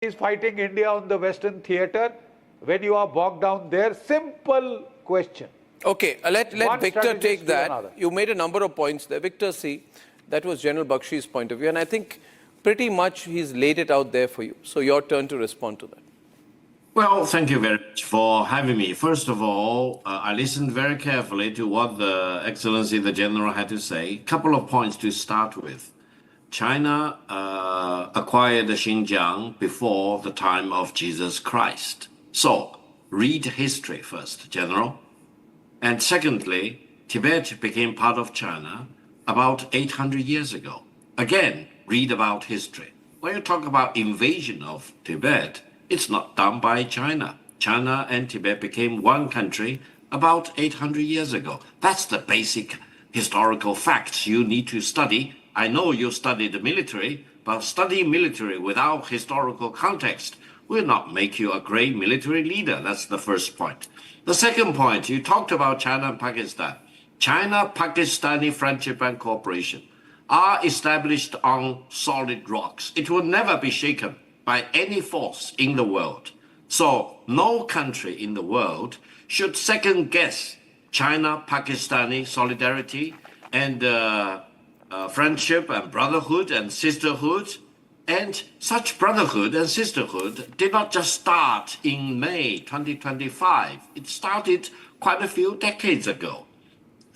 is fighting India on the Western theater when you are bogged down there? Simple question. Okay, let Victor take that. Another. You made a number of points there. Victor, see, that was General Bakshi's point of view, and I think pretty much he's laid it out there for you. So your turn to respond to that. Well, thank you very much for having me. First of all, I listened very carefully to what the Excellency the General had to say. A couple of points to start with. China acquired Xinjiang before the time of Jesus Christ. So, read history first, General. And secondly, Tibet became part of China about 800 years ago. Again, read about history. When you talk about invasion of Tibet, it's not done by China. China and Tibet became one country about 800 years ago. That's the basic historical facts you need to study. I know you studied the military, but studying military without historical context will not make you a great military leader. That's the first point. The second point, you talked about China and Pakistan. China-Pakistani friendship and cooperation are established on solid rocks. It will never be shaken by any force in the world. So no country in the world should second guess China-Pakistani solidarity and friendship and brotherhood and sisterhood. And such brotherhood and sisterhood did not just start in May 2025. It started quite a few decades ago.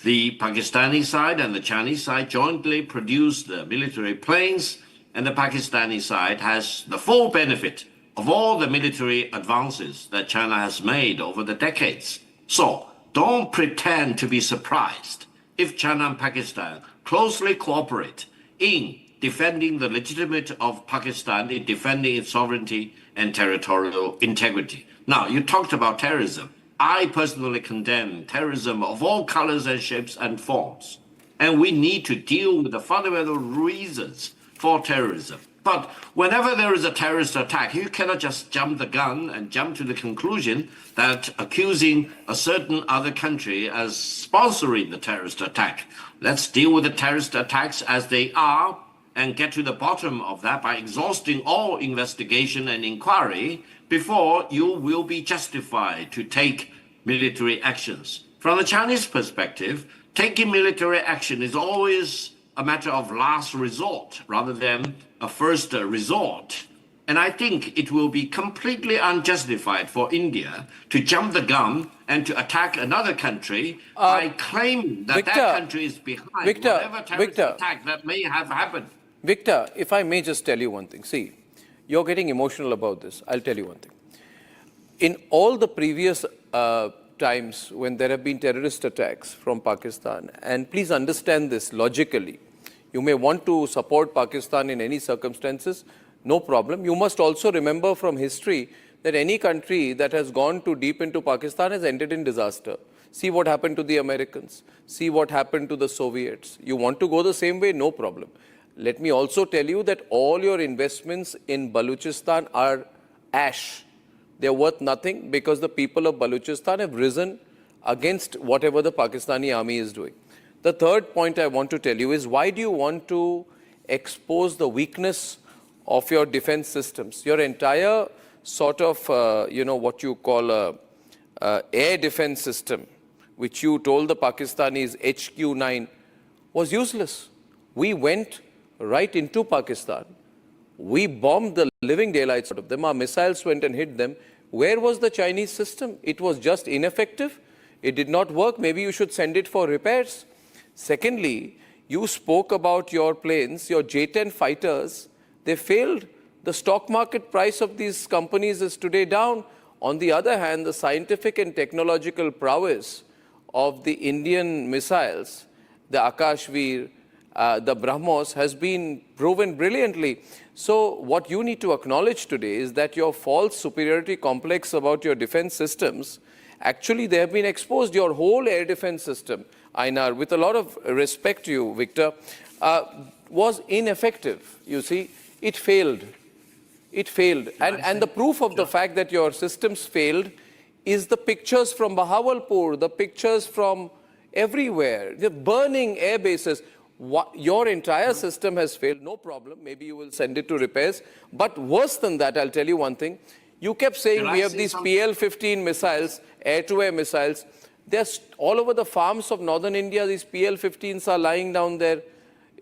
The Pakistani side and the Chinese side jointly produced the military planes, and the Pakistani side has the full benefit of all the military advances that China has made over the decades. So don't pretend to be surprised if China and Pakistan closely cooperate in defending the legitimate of Pakistan, in defending its sovereignty and territorial integrity. Now, you talked about terrorism. I personally condemn terrorism of all colors and shapes and forms. And we need to deal with the fundamental reasons for terrorism. But whenever there is a terrorist attack, you cannot just jump the gun and jump to the conclusion that accusing a certain other country as sponsoring the terrorist attack. Let's deal with the terrorist attacks as they are and get to the bottom of that by exhausting all investigation and inquiry before you will be justified to take military actions. From the Chinese perspective, taking military action is always a matter of last resort rather than a first resort. And I think it will be completely unjustified for India to jump the gun and to attack another country by claiming that Victor, that country is behind whatever terrorist attack that may have happened. Victor, if I may just tell you one thing. See, you're getting emotional about this. I'll tell you one thing. In all the previous times when there have been terrorist attacks from Pakistan, and please understand this logically, you may want to support Pakistan in any circumstances, no problem. You must also remember from history that any country that has gone too deep into Pakistan has ended in disaster. See what happened to the Americans. See what happened to the Soviets. You want to go the same way? No problem. Let me also tell you that all your investments in Balochistan are ash. They're worth nothing because the people of Balochistan have risen against whatever the Pakistani army is doing. The third point I want to tell you is, why do you want to expose the weakness of your defense systems? Your entire sort of, what you call air defense system, which you told the Pakistanis HQ-9, was useless. We went right into Pakistan. We bombed the living daylights out of them. Our missiles went and hit them. Where was the Chinese system? It was just ineffective. It did not work. Maybe you should send it for repairs. Secondly, you spoke about your planes, your J-10 fighters. They failed. The stock market price of these companies is today down. On the other hand, the scientific and technological prowess of the Indian missiles, the Akashvir, the BrahMos, has been proven brilliantly. So what you need to acknowledge today is that your false superiority complex about your defense systems, actually they have been exposed. Your whole air defense system, Einar, with a lot of respect to you, Victor, was ineffective. You see, it failed. It failed. And the proof of the fact that your systems failed is the pictures from Bahawalpur, the pictures from everywhere, the burning air bases. Your entire system has failed, no problem. Maybe you will send it to repairs. But worse than that, I'll tell you one thing. You kept saying Can we I have say these something? PL-15 missiles, air-to-air missiles. There's all over the farms of northern India, these PL-15s are lying down there.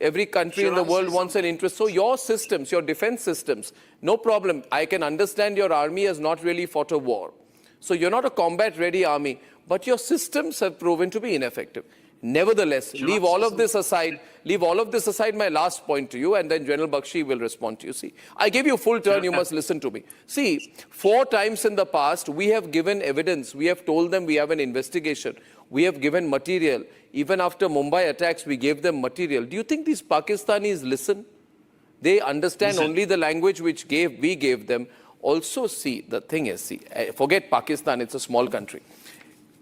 Every country in Shall the I world say wants an interest. So your systems, your defense systems, no problem. I can understand your army has not really fought a war. So you're not a combat-ready army, but your systems have proven to be ineffective. Nevertheless, Shall leave I say all of this something? aside, my last point to you, and then General Bakshi will respond to you. See, I gave you full turn, you must listen to me. See, 4 times in the past, we have given evidence, we have told them we have an investigation, we have given material. Even after Mumbai attacks, we gave them material. Do you think these Pakistanis listen? They understand Listen. only the language which we gave them. Also, see, the thing is, forget Pakistan, it's a small country.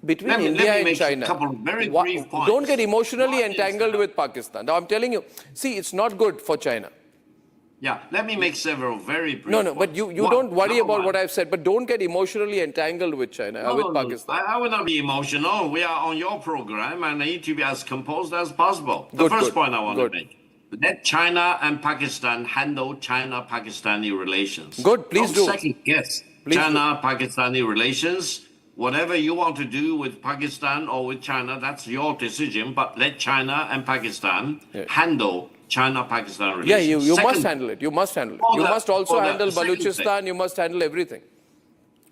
Between India let me and make China, a couple of very wha- brief points. don't get emotionally One is, entangled with Pakistan. Now, I'm telling you, see, it's not good for China. Yeah, let me make several very brief No, but points. you One, don't worry number about one. what I've said, but don't get emotionally entangled with China, No, with no, no. Pakistan. I will not be emotional. We are on your program and I need to be as composed as possible. The Good, first good, point I want good. to make. Let China and Pakistan handle China-Pakistani relations. Good, please Don't do. second guess Please do. China-Pakistani relations. Whatever you want to do with Pakistan or with China, that's your decision. But let China and Pakistan handle China-Pakistan relations. Yeah, you must Second- handle it. You must handle it. For You the- must also for the handle second thing. Baluchistan. You must handle everything.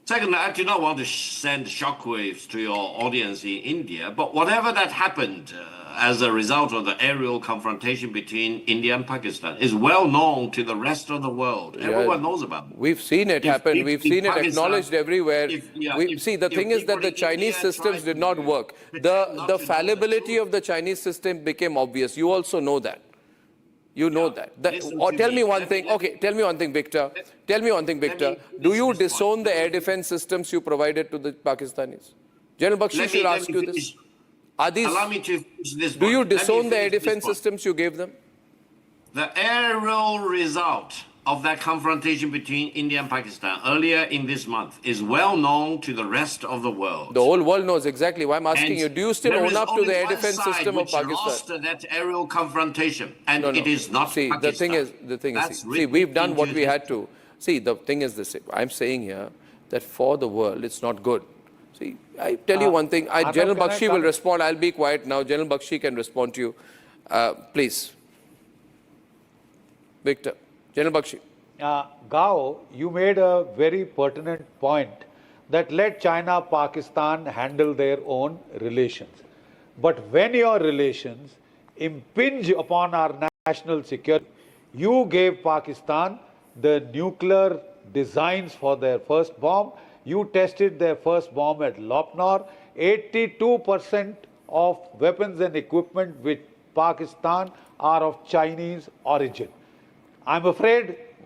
Second, I do not want to send shockwaves to your audience in India, but whatever that happened as a result of the aerial confrontation between India and Pakistan is well known to the rest of the world. Everyone knows about it. We've seen it If- happen. if- We've if seen it Pakistan- acknowledged everywhere. if- The if thing is that people the in Chinese India systems try did to not work. pretend The not the to know fallibility the of the Chinese system became obvious. You also know that. You know that. Listen Or to tell me. me one Let thing. me- Okay, tell me one thing, Victor. Tell me one thing, Victor. Do finish you this point. disown the air defense systems you provided to the Pakistanis? General Bakshi Let should me ask you this. finish. Are these? Allow me to finish this Do point. you Let me disown the air finish this defense point. systems you gave them? The aerial result of that confrontation between India and Pakistan earlier in this month is well known to the rest of the world. The whole world knows exactly why I'm asking And you. Do you still there own is up to only the air one defense side system of which Pakistan? lost that aerial confrontation, and No, no. it is not See, Pakistan. the thing is, That's see, written we've done what into we had to. See, the thing is this, I'm saying here that for the world, it's not good. See, I tell you one thing, Arnav, General can I Bakshi will come- respond. I'll be quiet now. General Bakshi can respond to you. Please. Victor. General Bakshi. Gao, you made a very pertinent point that let China, Pakistan handle their own relations. But when your relations impinge upon our national security, you gave Pakistan the nuclear designs for their first bomb. You tested their first bomb at Lopnor. 82% of weapons and equipment with Pakistan are of Chinese origin. I'm afraid